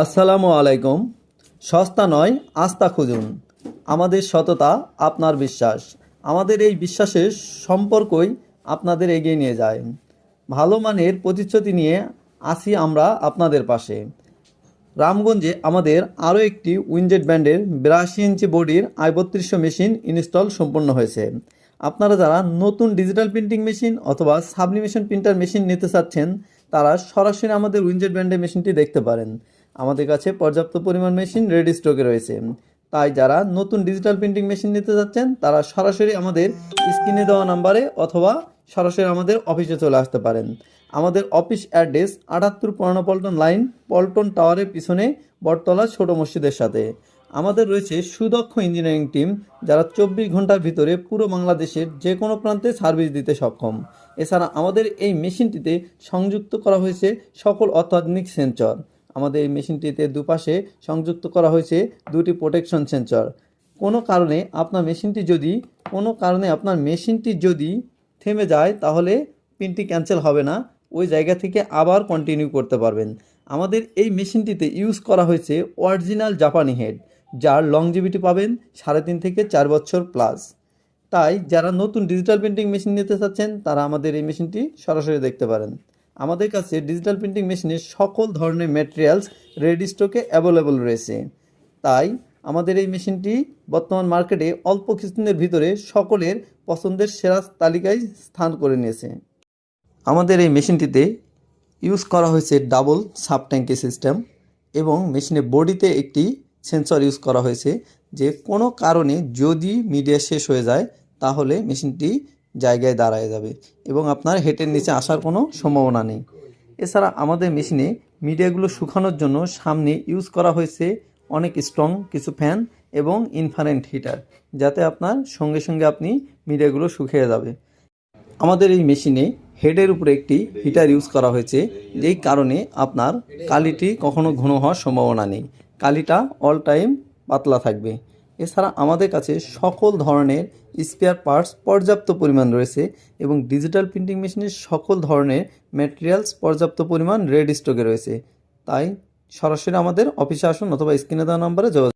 আসসালামু আলাইকুম। সস্তা নয়, আস্থা খুঁজুন। আমাদের সততা আপনার বিশ্বাস। আমাদের এই বিশ্বাসের সম্পর্কই আপনাদের এগিয়ে নিয়ে যায়। ভালো মানের প্রতিশ্রুতি নিয়ে আসি আমরা আপনাদের পাশে। রামগঞ্জে আমাদের আরও একটি উইনজেট ব্র্যান্ডের 82 ইঞ্চি বডির i3200 মেশিন ইনস্টল সম্পন্ন হয়েছে। আপনারা যারা নতুন ডিজিটাল প্রিন্টিং মেশিন অথবা সাবলিমেশন প্রিন্টার মেশিন নিতে চাচ্ছেন, তারা সরাসরি আমাদের উইনজেট ব্র্যান্ডের মেশিনটি দেখতে পারেন। আমাদের কাছে পর্যাপ্ত পরিমাণ মেশিন রেডি স্টকে রয়েছে। তাই যারা নতুন ডিজিটাল প্রিন্টিং মেশিন নিতে যাচ্ছেন, তারা সরাসরি আমাদের স্ক্রিনে দেওয়া নাম্বারে অথবা সরাসরি আমাদের অফিসে চলে আসতে পারেন। আমাদের অফিস অ্যাড্রেস 78 পুরানো পল্টন লাইন, পল্টন টাওয়ারের পিছনে বটতলা ছোট মসজিদের সাথে। আমাদের রয়েছে সুদক্ষ ইঞ্জিনিয়ারিং টিম, যারা 24 ঘন্টার ভিতরে পুরো বাংলাদেশের যে কোনো প্রান্তে সার্ভিস দিতে সক্ষম। এছাড়া আমাদের এই মেশিনটিতে সংযুক্ত করা হয়েছে সকল অত্যাধুনিক সেন্সর। আমাদের এই মেশিনটিতে দুপাশে সংযুক্ত করা হয়েছে দুটি প্রোটেকশন সেন্সর। কোনো কারণে আপনার মেশিনটি যদি থেমে যায়, তাহলে প্রিন্টটি ক্যান্সেল হবে না, ওই জায়গা থেকে আবার কন্টিনিউ করতে পারবেন। আমাদের এই মেশিনটিতে ইউজ করা হয়েছে অরিজিনাল জাপানি হেড, যার লংজিভিটি পাবেন 3.5 থেকে 4 বছর প্লাস। তাই যারা নতুন ডিজিটাল প্রিন্টিং মেশিন নিতে চাচ্ছেন, তারা আমাদের এই মেশিনটি সরাসরি দেখতে পারেন। আমাদের কাছে ডিজিটাল প্রিন্টিং মেশিনের সকল ধরনের ম্যাটেরিয়ালস রেডি স্টকে অ্যাভেলেবল রয়েছে। তাই আমাদের এই মেশিনটি বর্তমান মার্কেটে অল্প কিছুদিনের ভিতরে সকলের পছন্দের সেরা তালিকায় স্থান করে নিয়েছে। আমাদের এই মেশিনটিতে ইউজ করা হয়েছে ডাবল সাব ট্যাঙ্কি সিস্টেম, এবং মেশিনের বডিতে একটি সেন্সর ইউজ করা হয়েছে, যে কোনো কারণে যদি মিডিয়া শেষ হয়ে যায়, তাহলে মেশিনটি জায়গায় দাঁড়ায় যাবে এবং আপনার হেডের নিচে আসার কোনো সম্ভাবনা নেই। এছাড়া আমাদের মেশিনে মিডিয়াগুলো শুকানোর জন্য সামনে ইউজ করা হয়েছে অনেক স্ট্রং কিছু ফ্যান এবং ইনফ্রারেড হিটার, যাতে আপনার সঙ্গে সঙ্গে আপনি মিডিয়াগুলো শুকিয়ে যাবে। আমাদের এই মেশিনে হেডের উপরে একটি হিটার ইউজ করা হয়েছে, যেই কারণে আপনার কালিটি কখনো ঘন হওয়ার সম্ভাবনা নেই। কালিটা অল টাইম পাতলা থাকবে। এছাড়া আমাদের কাছে সকল ধরনের স্পেয়ার পার্টস পর্যাপ্ত পরিমাণ রয়েছে, এবং ডিজিটাল প্রিন্টিং মেশিনের সকল ধরনের ম্যাটেরিয়ালস পর্যাপ্ত পরিমাণ রেডি স্টকে রয়েছে। তাই সরাসরি আমাদের অফিসে আসুন অথবা স্ক্রিনে দেওয়া নম্বরে যোগাযোগ